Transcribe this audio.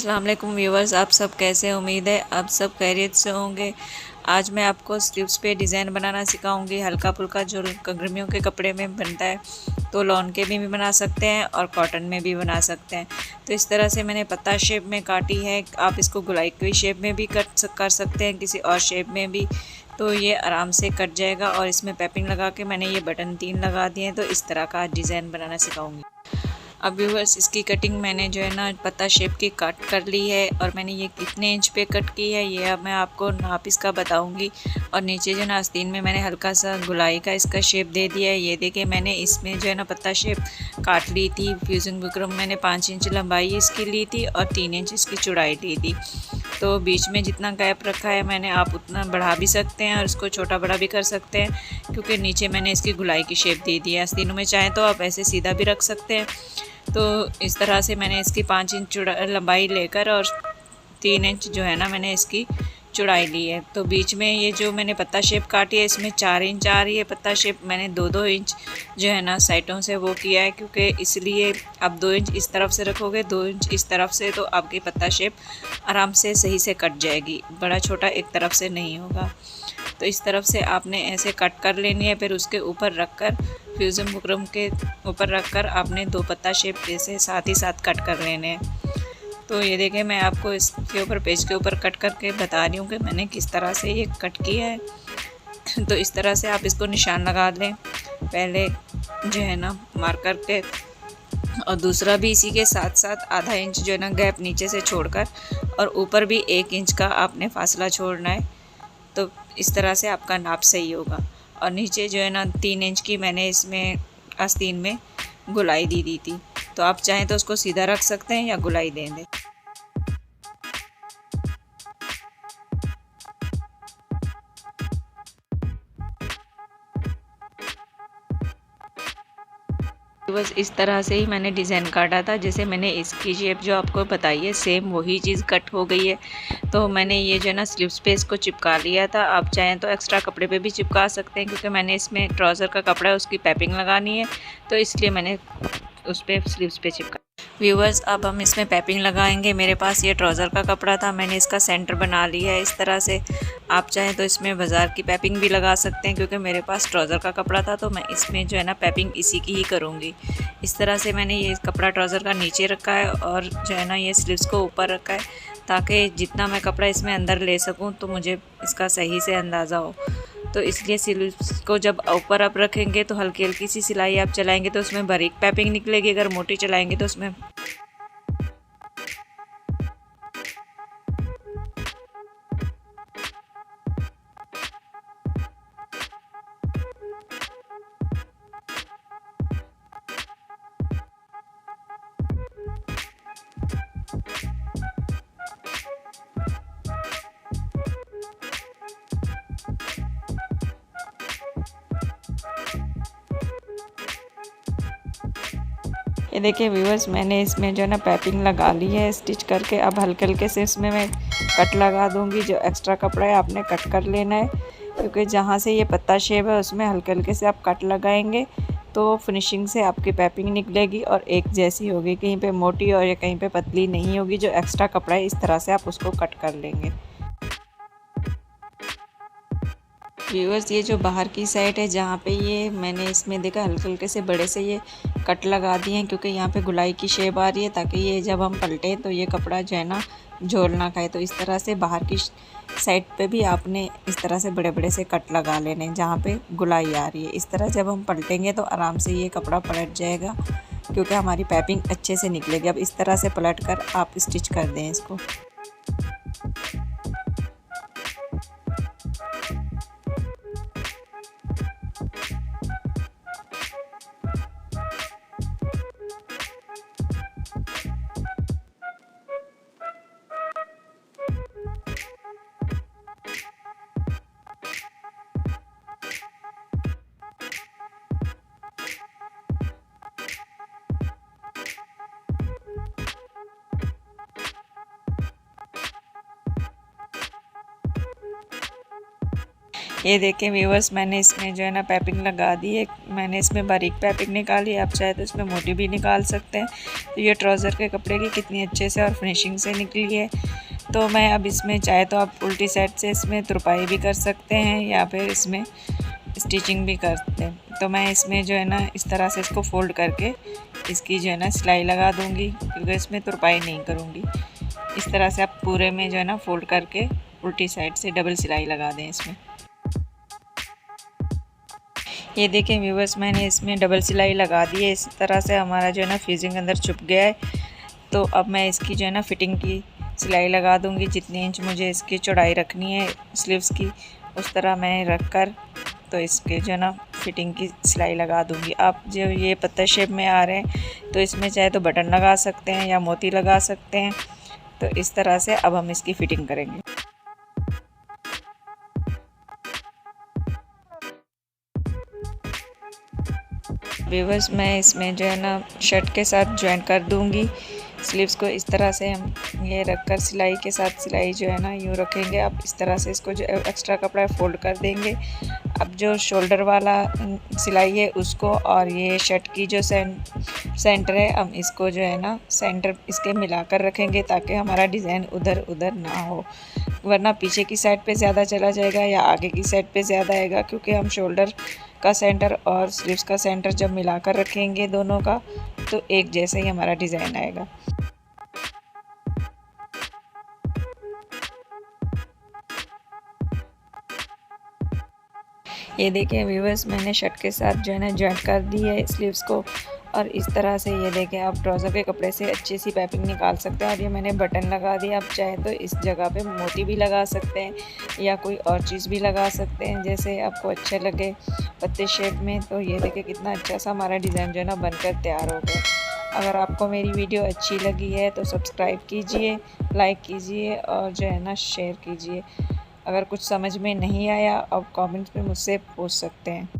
अस्सलाम वालेकुम व्यूवर्स, आप सब कैसे हैं? उम्मीद है आप सब खैरियत से होंगे। आज मैं आपको स्लीव्स पे डिज़ाइन बनाना सिखाऊंगी। हल्का फुल्का जो गर्मियों के कपड़े में बनता है, तो लॉन के भी बना सकते हैं और कॉटन में भी बना सकते हैं। तो इस तरह से मैंने पत्ता शेप में काटी है। आप इसको गुलाई की शेप में भी कर सकते हैं, किसी और शेप में भी। तो ये आराम से कट जाएगा। और इसमें पैपिंग लगा के मैंने ये बटन 3 लगा दिए हैं। तो इस तरह का डिज़ाइन बनाना सिखाऊंगी। अब व्यूअर्स, इसकी कटिंग मैंने जो है ना पत्ता शेप की कट कर ली है। और मैंने ये कितने इंच पे कट की है ये अब मैं आपको नाप इसका बताऊंगी। और नीचे जो ना आस्तीन में मैंने हल्का सा गुलाई का इसका शेप दे दिया है। ये देखिए, मैंने इसमें जो है ना पत्ता शेप काट ली थी। फ्यूजिंग बुकरम मैंने 5 इंच लंबाई इसकी ली थी और 3 इंच इसकी चौड़ाई ली थी। तो बीच में जितना गैप रखा है मैंने, आप उतना बढ़ा भी सकते हैं और इसको छोटा बड़ा भी कर सकते हैं, क्योंकि नीचे मैंने इसकी गुलाई की शेप दे दी है। आस्तीनों में चाहें तो आप ऐसे सीधा भी रख सकते हैं। तो इस तरह से मैंने इसकी 5 इंच लंबाई लेकर और 3 इंच जो है ना मैंने इसकी चौड़ाई ली है। तो बीच में ये जो मैंने पत्ता शेप काटी है, इसमें 4 इंच आ रही है पत्ता शेप। मैंने 2-2 इंच जो है ना साइडों से वो किया है, क्योंकि इसलिए आप 2 इंच इस तरफ से रखोगे, 2 इंच इस तरफ से, तो आपकी पत्ता शेप आराम से सही से कट जाएगी। बड़ा छोटा एक तरफ से नहीं होगा। तो इस तरफ से आपने ऐसे कट कर लेनी है। फिर उसके ऊपर रखकर, फ्यूजन बुकरम के ऊपर रखकर आपने 2 पत्ता शेप जैसे साथ ही साथ कट कर लेने हैं। तो ये देखें, मैं आपको इसके ऊपर पेज के ऊपर कट करके बता रही हूँ कि मैंने किस तरह से ये कट किया है। तो इस तरह से आप इसको निशान लगा दें पहले जो है ना मार्कर के, और दूसरा भी इसी के साथ साथ आधा इंच जो है ना गैप नीचे से छोड़कर, और ऊपर भी 1 इंच का आपने फासला छोड़ना है। तो इस तरह से आपका नाप सही होगा। और नीचे जो है ना 3 इंच की मैंने इसमें आस्तीन में गुलाई दी थी। तो आप चाहें तो उसको सीधा रख सकते हैं या गुलाई दें। बस इस तरह से ही मैंने डिज़ाइन काटा था। जैसे मैंने इसकी शेप जो आपको बताई है, सेम वही चीज़ कट हो गई है। तो मैंने ये जो है ना स्लीव्स पे इसको चिपका लिया था। आप चाहें तो एक्स्ट्रा कपड़े पे भी चिपका सकते हैं, क्योंकि मैंने इसमें ट्राउज़र का कपड़ा है, उसकी पैपिंग लगानी है, तो इसलिए मैंने उस पर स्लीव्स पे चिपका। व्यूवर्स, अब हम इसमें पैपिंग लगाएंगे। मेरे पास ये ट्राउज़र का कपड़ा था, मैंने इसका सेंटर बना लिया है इस तरह से। आप चाहें तो इसमें बाज़ार की पैपिंग भी लगा सकते हैं, क्योंकि मेरे पास ट्राउज़र का कपड़ा था, तो मैं इसमें जो है ना पैपिंग इसी की ही करूँगी। इस तरह से मैंने ये कपड़ा ट्राउज़र का नीचे रखा है और जो है ना ये स्लीव्स को ऊपर रखा है, ताकि जितना मैं कपड़ा इसमें अंदर ले सकूँ तो मुझे इसका सही से अंदाज़ा हो। तो इसलिए स्लीव्स को जब ऊपर आप रखेंगे तो हल्की हल्की सी सिलाई आप चलाएंगे तो उसमें बारीक पैपिंग निकलेगी। अगर मोटी चलाएंगे तो उसमें ये देखिए व्यूअर्स, मैंने इसमें जो है ना पैपिंग लगा ली है स्टिच करके। अब हल्के हल्के से इसमें मैं कट लगा दूंगी। जो एक्स्ट्रा कपड़ा है आपने कट कर लेना है, क्योंकि जहाँ से ये पत्ता शेप है उसमें हल्के हल्के से आप कट लगाएंगे तो फिनिशिंग से आपकी पैपिंग निकलेगी और एक जैसी होगी, कहीं पे मोटी और या कहीं पे पतली नहीं होगी। जो एक्स्ट्रा कपड़ा है इस तरह से आप उसको कट कर लेंगे। व्यूअर्स, ये जो बाहर की साइड है जहाँ पे ये मैंने इसमें देखा हल्के हल्के से बड़े से ये कट लगा दिए हैं, क्योंकि यहाँ पे गुलाई की शेप आ रही है, ताकि ये जब हम पलटें तो ये कपड़ा जो है ना झोल ना खाए। तो इस तरह से बाहर की साइड पे भी आपने इस तरह से बड़े बड़े से कट लगा लेने जहाँ पे गुलाई आ रही है। इस तरह जब हम पलटेंगे तो आराम से ये कपड़ा पलट जाएगा, क्योंकि हमारी पैपिंग अच्छे से निकलेगी। अब इस तरह से पलट कर आप स्टिच कर दें इसको। ये देखें व्यूअर्स, मैंने इसमें जो है ना पाइपिंग लगा दी है। मैंने इसमें बारीक पाइपिंग निकाली, आप चाहे तो इसमें मोटी भी निकाल सकते हैं। तो ये ट्राउज़र के कपड़े की कितनी अच्छे से और फिनिशिंग से निकली है। तो मैं अब इसमें चाहे तो आप उल्टी साइड से इसमें तुरपाई भी कर सकते हैं या फिर इसमें स्टिचिंग भी करते हैं। तो मैं इसमें जो है ना इस तरह से इसको फोल्ड करके इसकी जो है ना सिलाई लगा दूँगी, क्योंकि इसमें तुरपाई नहीं करूँगी। इस तरह से आप पूरे में जो है ना फोल्ड करके उल्टी साइड से डबल सिलाई लगा दें इसमें। ये देखें व्यूअर्स, मैंने इसमें डबल सिलाई लगा दी है। इस तरह से हमारा जो है ना फिजिंग अंदर छुप गया है। तो अब मैं इसकी जो है ना फिटिंग की सिलाई लगा दूंगी। जितनी इंच मुझे इसकी चौड़ाई रखनी है स्लीव्स की, उस तरह मैं रख कर तो इसके जो है ना फिटिंग की सिलाई लगा दूंगी। आप जो ये पत्ता शेप में आ रहे हैं तो इसमें चाहे तो बटन लगा सकते हैं या मोती लगा सकते हैं। तो इस तरह से अब हम इसकी फ़िटिंग करेंगे। व्यूअर्स, मैं इसमें जो है ना शर्ट के साथ ज्वाइन कर दूंगी स्लीव्स को। इस तरह से हम ये रखकर सिलाई के साथ सिलाई जो है ना यूँ रखेंगे। अब इस तरह से इसको जो एक्स्ट्रा कपड़ा है फोल्ड कर देंगे। अब जो शोल्डर वाला सिलाई है उसको और ये शर्ट की जो सेंटर है, हम इसको जो है ना सेंटर इसके मिलाकर रखेंगे ताकि हमारा डिज़ाइन उधर उधर ना हो, वरना पीछे की साइड पे ज़्यादा चला जाएगा या आगे की साइड पे ज़्यादा आएगा। क्योंकि हम शोल्डर का सेंटर और स्लीव्स का सेंटर जब मिलाकर रखेंगे दोनों का, तो एक जैसा ही हमारा डिज़ाइन आएगा। ये देखिए व्यूअर्स, मैंने शर्ट के साथ जो है ना जॉइंट कर दी है स्लीव्स को। और इस तरह से ये देखें, आप ट्राउज़र के कपड़े से अच्छी सी पाइपिंग निकाल सकते हैं। और ये मैंने बटन लगा दिया। आप चाहे तो इस जगह पे मोती भी लगा सकते हैं या कोई और चीज़ भी लगा सकते हैं जैसे आपको अच्छा लगे पत्ते शेप में। तो ये देखें कितना अच्छा सा हमारा डिज़ाइन जो है ना बनकर तैयार हो गया। अगर आपको मेरी वीडियो अच्छी लगी है तो सब्सक्राइब कीजिए, लाइक कीजिए और जो है ना शेयर कीजिए। अगर कुछ समझ में नहीं आया आप कमेंट्स में मुझसे पूछ सकते हैं।